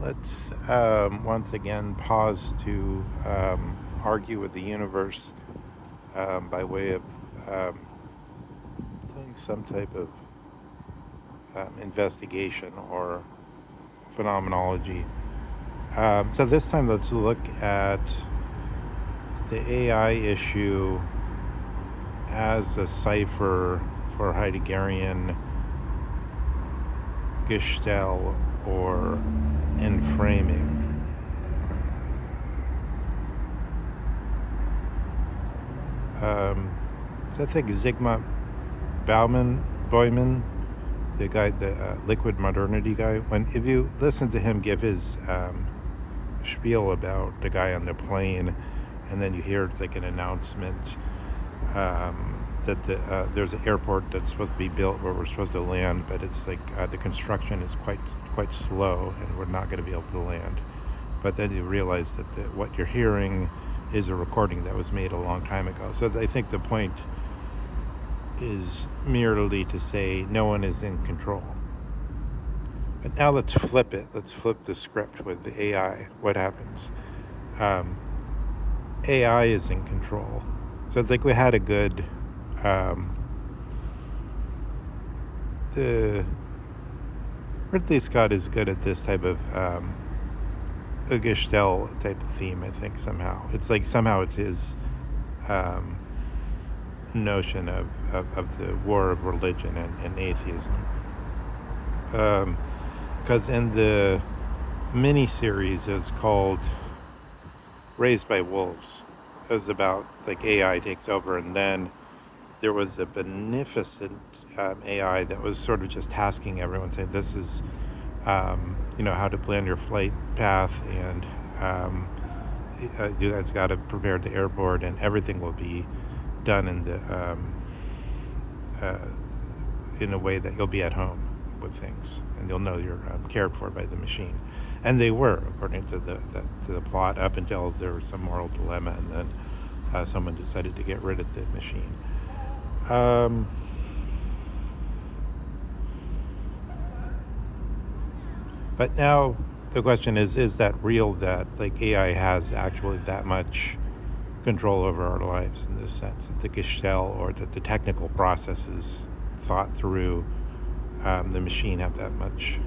Let's once again pause to argue with the universe by way of doing some type of investigation or phenomenology. So this time, let's look at the AI issue as a cipher for Heideggerian Gestell or enframing. So I think Zygmunt Boyman, the guy, the liquid modernity guy, if you listen to him give his spiel about the guy on the plane, and then you hear it's like an announcement that there's an airport that's supposed to be built where we're supposed to land, but it's like the construction is quite slow, and we're not going to be able to land. But then you realize that what you're hearing is a recording that was made a long time ago. So I think the point is merely to say no one is in control. But now let's flip it. Let's flip the script with the AI. What happens? AI is in control. So I think we had a good... Ridley Scott is good at this type of a Gestell type of theme, I think, somehow. It's like somehow it's his notion of the war of religion and atheism. Because in the mini-series, it's called Raised by Wolves. It was about, like, AI takes over, and then there was a beneficent AI that was sort of just tasking everyone, saying this is, how to plan your flight path, and you guys got to prepare the airport, and everything will be done in a way that you'll be at home with things, and you'll know you're cared for by the machine. And they were, according to the plot, up until there was some moral dilemma, and then someone decided to get rid of the machine. But now the question is that real, that like AI has actually that much control over our lives, in this sense, that the Gestell or that the technical processes thought through the machine have that much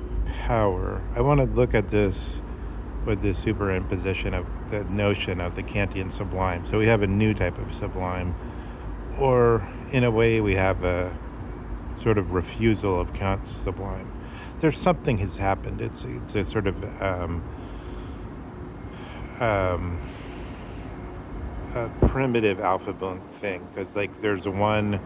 power? I want to look at this with the superimposition of the notion of the Kantian sublime. So we have a new type of sublime, or in a way we have a sort of refusal of Kant's sublime. There's something has happened. It's a sort of a primitive alphabet thing, because like there's the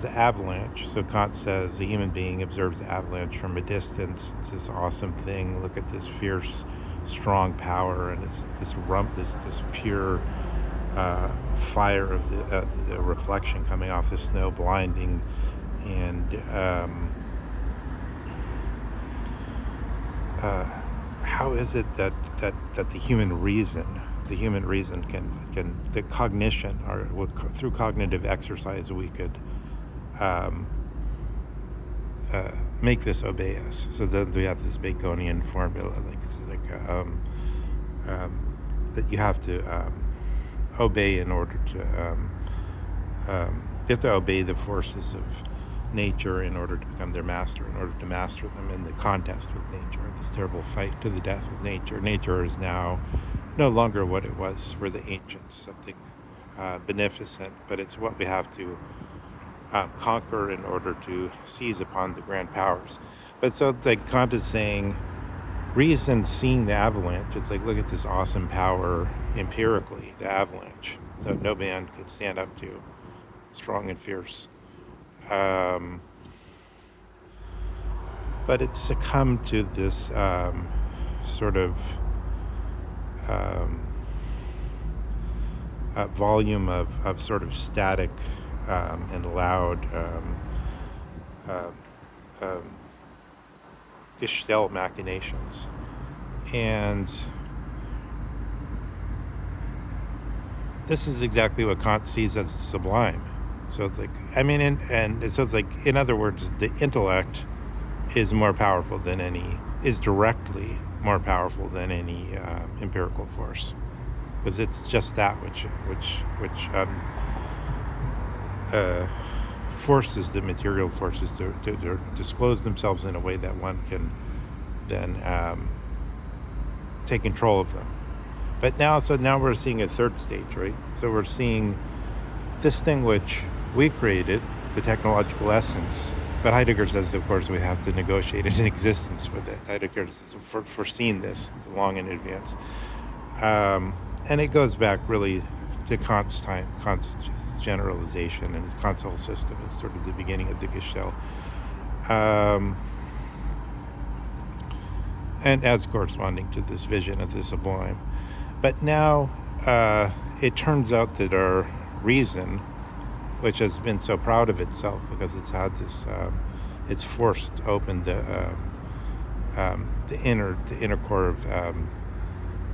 avalanche. So Kant says a human being observes the avalanche from a distance. It's this awesome thing. Look at this fierce, strong power, and this pure fire of the reflection coming off the snow, blinding, and how is it that the human reason can the cognition, or through cognitive exercise we could make this obey us? So then we have this Baconian formula, that you have to obey in order to you have to obey the forces of nature in order to become their master, in order to master them in the contest with nature, this terrible fight to the death with nature. Nature is now no longer what it was for the ancients, something beneficent, but it's what we have to conquer in order to seize upon the grand powers. But so like Kant is saying, reason seeing the avalanche, it's like, look at this awesome power empirically, the avalanche, that no man could stand up to, strong and fierce. But it succumbed to this sort of volume of sort of static and loud Gestell machinations. And this is exactly what Kant sees as sublime. So it's like, and so it's like, in other words, the intellect is more powerful than any is directly more powerful than any empirical force, because it's just that which forces the material forces to disclose themselves in a way that one can then take control of them. But now we're seeing a third stage, right? So we're seeing this thing which we created, the technological essence. But Heidegger says, of course, we have to negotiate an existence with it. Heidegger has foreseen this long in advance. And it goes back really to Kant's generalization, and his Kant's whole system is sort of the beginning of the Gestell. And as corresponding to this vision of the sublime. But now it turns out that our reason, which has been so proud of itself because it's had this, it's forced open the inner core of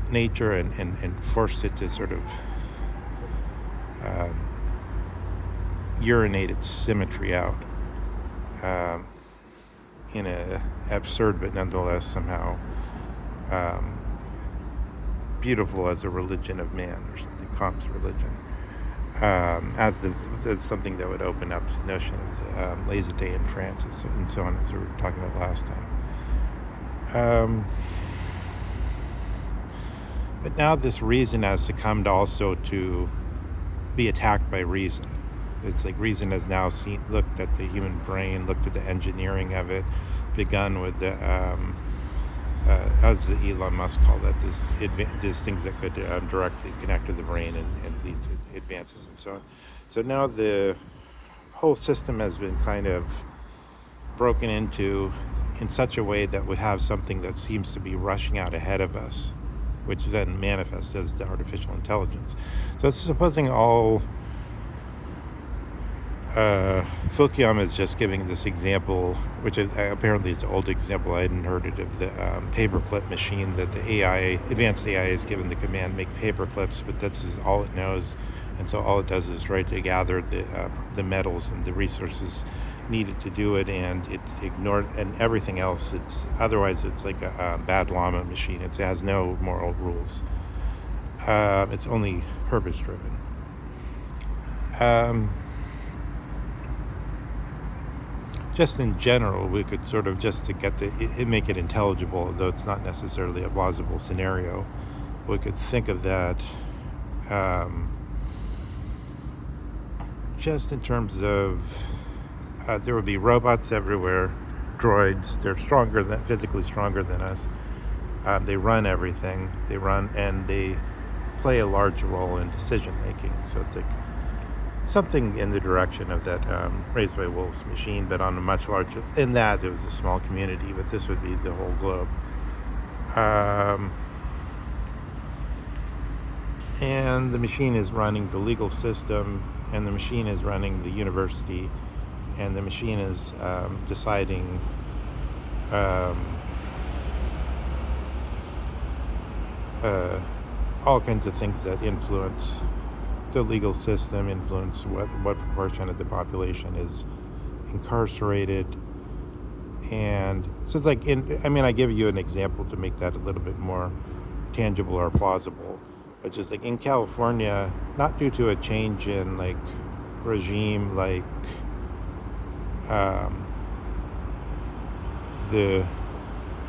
nature and forced it to sort of urinate its symmetry out in a absurd but nonetheless somehow beautiful as a religion of man, or something, Kant's religion, as something that would open up the notion of the laissez-faire in France and so on, as we were talking about last time. But now this reason has succumbed also to be attacked by reason. It's like reason has now looked at the human brain, looked at the engineering of it, begun with the, as Elon Musk called that, these things that could directly connect to the brain and lead to advances and so on. So now the whole system has been kind of broken into in such a way that we have something that seems to be rushing out ahead of us, which then manifests as the artificial intelligence. So supposing all Fukuyama is just giving this example, which is, apparently it's an old example. I hadn't heard it, of the paperclip machine that the advanced AI is given the command, make paper clips, but that's all it knows. And so all it does is try to gather the metals and the resources needed to do it, and it ignored and everything else. Otherwise it's like a bad Llama machine. It has no moral rules. It's only purpose driven. Just in general, we could sort of, just to get make it intelligible, though it's not necessarily a plausible scenario, we could think of that just in terms of there would be robots everywhere, droids. They're physically stronger than us. They run everything. And they play a large role in decision making. So it's like something in the direction of that Raised by Wolves machine, but on a much larger. In that, it was a small community, but this would be the whole globe. And the machine is running the legal system, and the machine is running the university, and the machine is deciding all kinds of things that influence the legal system, influence what proportion of the population is incarcerated. And so it's like, I give you an example to make that a little bit more tangible or plausible, but just like in California, not due to a change in like regime, like the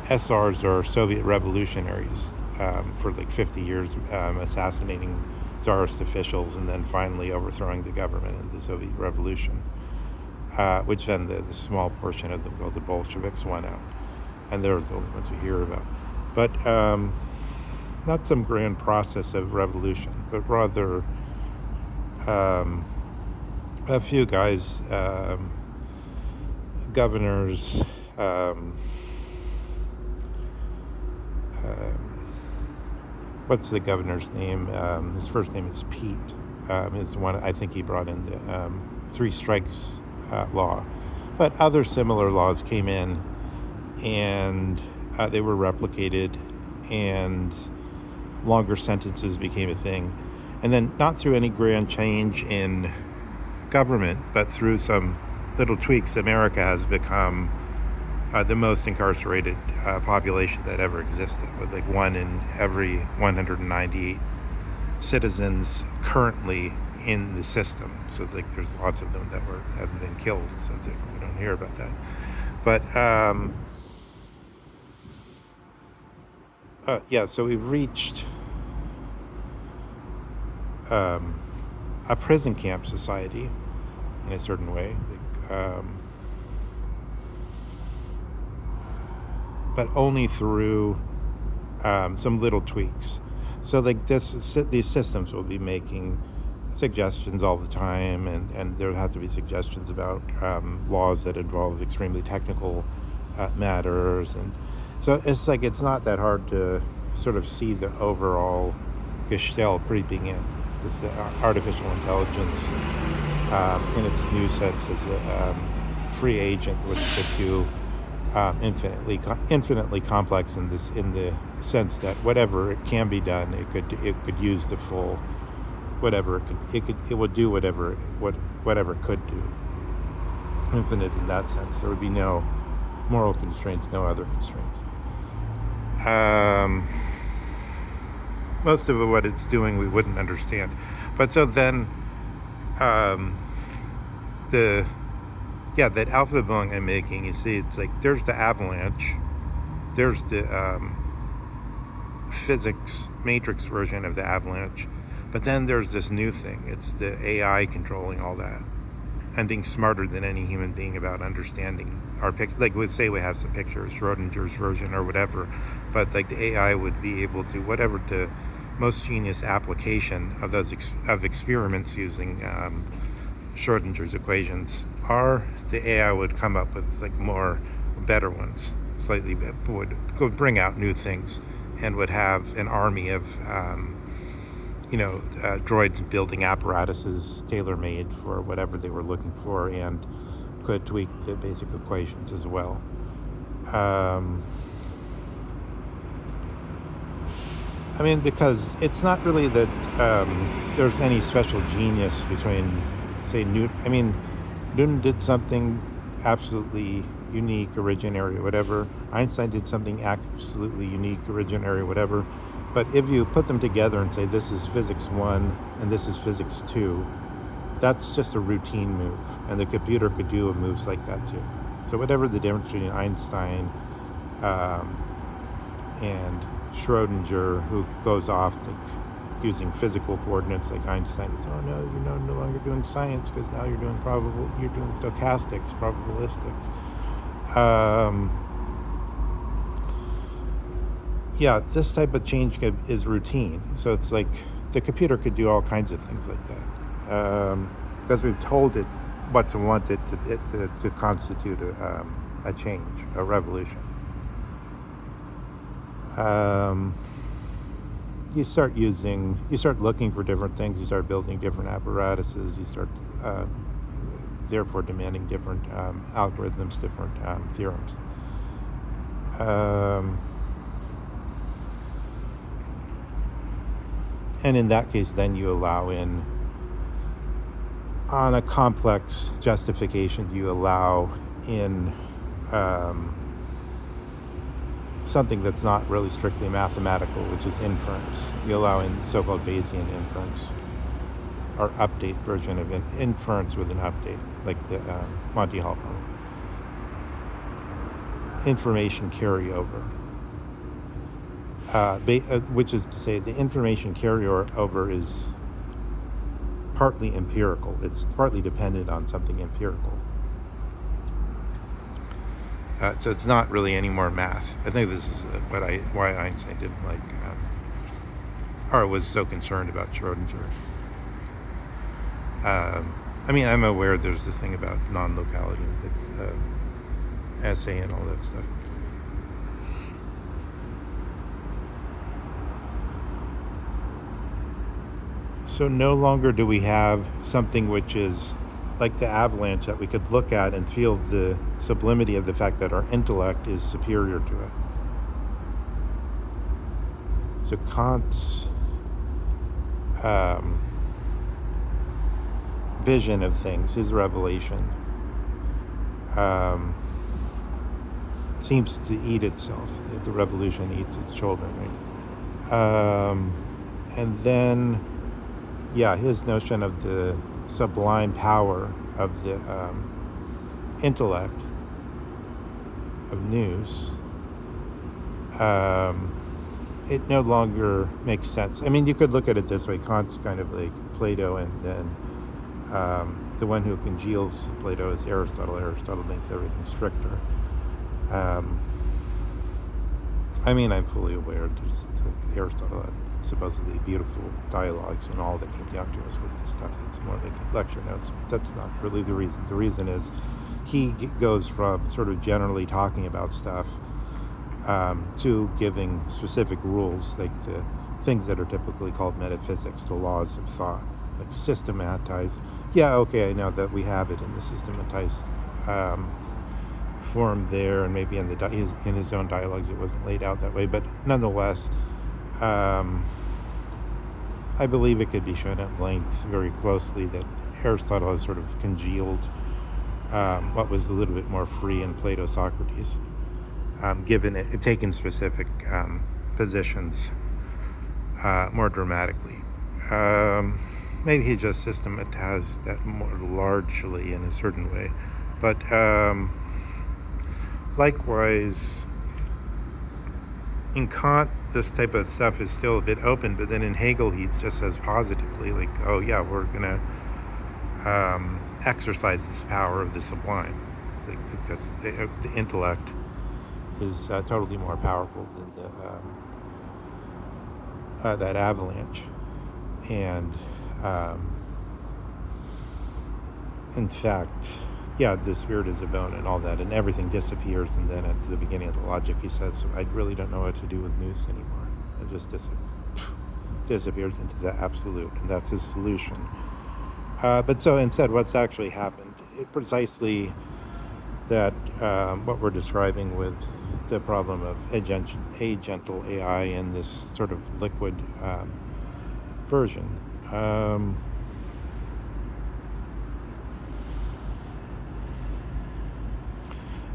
SRs or Soviet revolutionaries for like 50 years assassinating Tsarist officials and then finally overthrowing the government in the Soviet Revolution, which then the small portion of them called the Bolsheviks won out, and they're the only ones we hear about. But not some grand process of revolution, but rather a few guys, governors, what's the governor's name? His first name is Pete. Is one I think he brought in the three strikes law, but other similar laws came in, and they were replicated, and longer sentences became a thing. And then not through any grand change in government, but through some little tweaks, America has become the most incarcerated population that ever existed, with like 1 in every 198 citizens currently in the system. So like there's lots of them that haven't been killed, so we don't hear about that. But yeah, so we've reached a prison camp society in a certain way, but only through some little tweaks. So like these systems will be making suggestions all the time, and there have to be suggestions about laws that involve extremely technical matters, and so it's not that hard to sort of see the overall Gestell creeping in. This artificial intelligence, in its new sense, as a free agent, which could do infinitely complex in the sense that whatever it can be done, it could use the full whatever it would do whatever it could do. Infinite in that sense. There would be no moral constraints, no other constraints. Most of what it's doing we wouldn't understand. But so then that alpha bong I'm making, you see, it's like there's the avalanche, there's the physics matrix version of the avalanche, but then there's this new thing. It's the AI controlling all that and being smarter than any human being about understanding our like we'd say we have some pictures, Schrodinger's version or whatever, but like the AI would be able to, whatever the most genius application of those of experiments using Schrodinger's equations are, the AI would come up with like more better ones, slightly would bring out new things, and would have an army of droids building apparatuses tailor-made for whatever they were looking for, and could tweak the basic equations as well. I mean, because it's not really that there's any special genius between, say, Newton. I mean, Newton did something absolutely unique, originary, whatever. Einstein did something absolutely unique, originary, whatever. But if you put them together and say this is physics 1 and this is physics 2, that's just a routine move. And the computer could do moves like that too. So whatever the difference between Einstein and Schrodinger, who goes off using physical coordinates like Einstein, is, oh no, you're no longer doing science because now you're doing stochastics, probabilistics. Yeah, this type of change is routine. So it's like the computer could do all kinds of things like that, because we've told it what's wanted to constitute a change, a revolution. You start looking for different things, you start building different apparatuses, you start therefore demanding different algorithms, different theorems. And in that case, then you allow in, on a complex justification, you allow in something that's not really strictly mathematical, which is inference. You allow in so-called Bayesian inference, or update version of inference with an update, like the Monty Hall problem. Information carryover, which is to say the information carryover is partly empirical. It's partly dependent on something empirical. So it's not really any more math. I think this is why Einstein didn't like, or was so concerned about Schrodinger. I mean, I'm aware there's the thing about non-locality, the essay and all that stuff. So no longer do we have something which is like the avalanche that we could look at and feel the sublimity of the fact that our intellect is superior to it. So Kant's vision of things, his revelation, seems to eat itself. The revolution eats its children, right? And then, yeah, his notion of the sublime power of the intellect of nous, it no longer makes sense. I mean, you could look at it this way. Kant's kind of like Plato, and then the one who congeals Plato is Aristotle. Aristotle makes everything stricter. I mean, I'm fully aware Aristotle had supposedly beautiful dialogues, and all that came down to us was the stuff that's more like lecture notes, but that's not really the reason. The reason is he goes from sort of generally talking about stuff to giving specific rules, like the things that are typically called metaphysics, the laws of thought, like systematize. Yeah, okay, I know that we have it in the systematized form there, and maybe in his own dialogues it wasn't laid out that way, but nonetheless, I believe it could be shown at length very closely that Aristotle has sort of congealed what was a little bit more free in Plato, Socrates, given it taken specific positions more dramatically. Maybe he just systematized that more largely in a certain way, but likewise, in Kant, this type of stuff is still a bit open, but then in Hegel, he just says positively, like, oh yeah, we're going to exercise this power of the sublime, like, because the intellect is totally more powerful than that avalanche. And in fact, yeah, the spirit is a bone and all that, and everything disappears. And then at the beginning of the logic, he says, I really don't know what to do with nous anymore. It just disappears into the absolute, and that's his solution. But so instead, what's actually happened, precisely that what we're describing with the problem of agental AI in this sort of liquid version.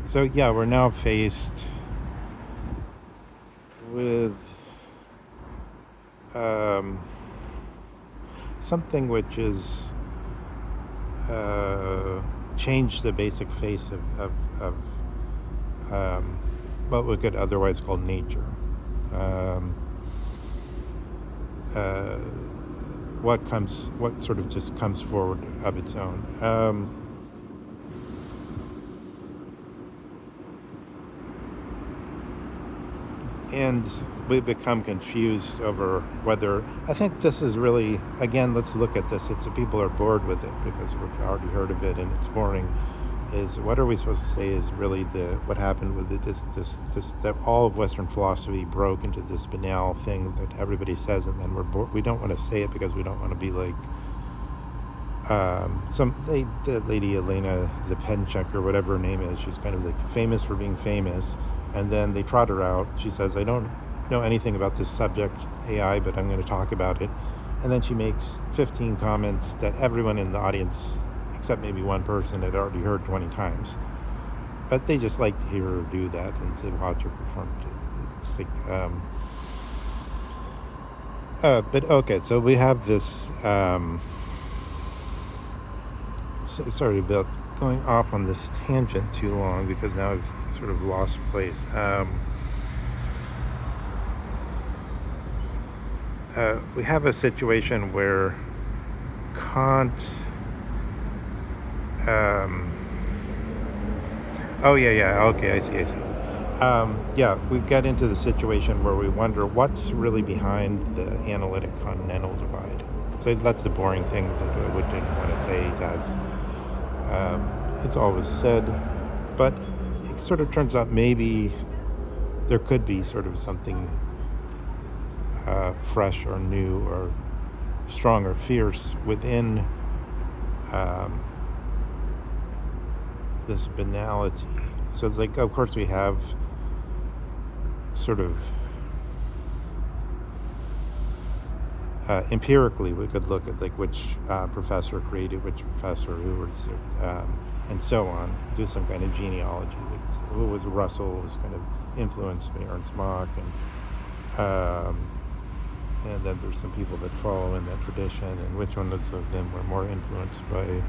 So yeah, we're now faced with something which is changed the basic face of what we could otherwise call nature. What sort of just comes forward of its own. And we become confused over whether, I think this is really, again, let's look at this. People are bored with it because we've already heard of it and it's boring. Is what are we supposed to say is really what happened with this that all of Western philosophy broke into this banal thing that everybody says, and then we don't want to say it because we don't want to be like the lady Elena Zapenchuk or whatever her name is. She's kind of like famous for being famous. And then they trot her out. She says, I don't know anything about this subject, AI, but I'm going to talk about it. And then she makes 15 comments that everyone in the audience, except maybe one person, had already heard 20 times. But they just like to hear her do that and to watch her perform. It's like, but okay, so we have this, sorry about going off on this tangent too long, because now I've sort of lost place. We have a situation where Kant, okay, I see. We get into the situation where we wonder what's really behind the analytic continental divide. So that's the boring thing that I didn't want to say, as it's always said, but it sort of turns out maybe there could be sort of something fresh or new or strong or fierce within this banality. So it's like, of course, we have sort of empirically, we could look at like which professor created which professor, who was and so on. Do some kind of genealogy. Like, who was Russell was kind of influenced by Ernst Mach, and then there's some people that follow in that tradition, and which ones of them were more influenced by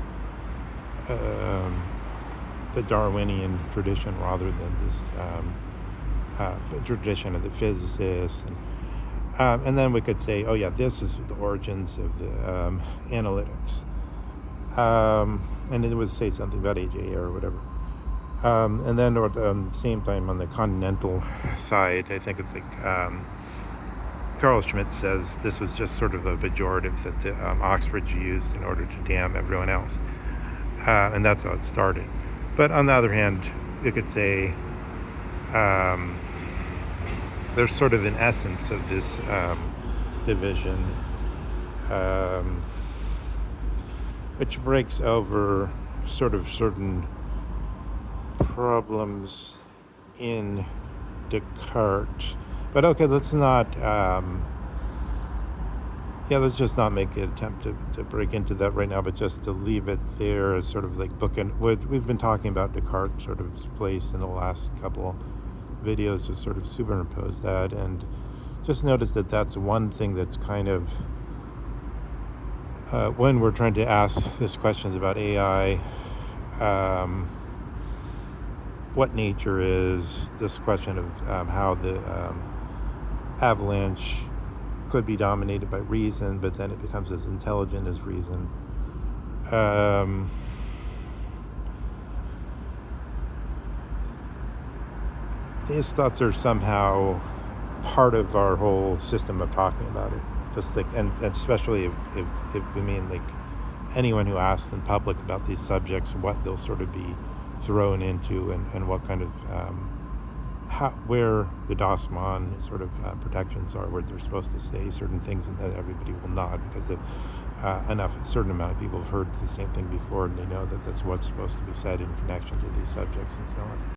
the Darwinian tradition rather than this tradition of the physicists. And then we could say, oh yeah, this is the origins of the analytics. And it would say something about AJ or whatever. And then at the same time, on the continental side, I think it's like Carl Schmitt says this was just sort of a pejorative that the Oxford used in order to damn everyone else. And that's how it started. But on the other hand, you could say there's sort of an essence of this division, which breaks over sort of certain problems in Descartes. But okay, let's just not make an attempt to break into that right now, but just to leave it there as sort of like bookend. We've been talking about Descartes' sort of place in the last couple videos to sort of superimpose that, and just notice that that's one thing that's kind of, when we're trying to ask these questions about AI, what nature is, this question of how the avalanche could be dominated by reason, but then it becomes as intelligent as reason. These thoughts are somehow part of our whole system of talking about it. Just like, and especially if we mean like anyone who asks in public about these subjects, what they'll sort of be thrown into, and what kind of where the Dossmann sort of protections are, where they're supposed to say certain things, and that everybody will nod because a certain amount of people have heard the same thing before, and they know that that's what's supposed to be said in connection to these subjects and so on.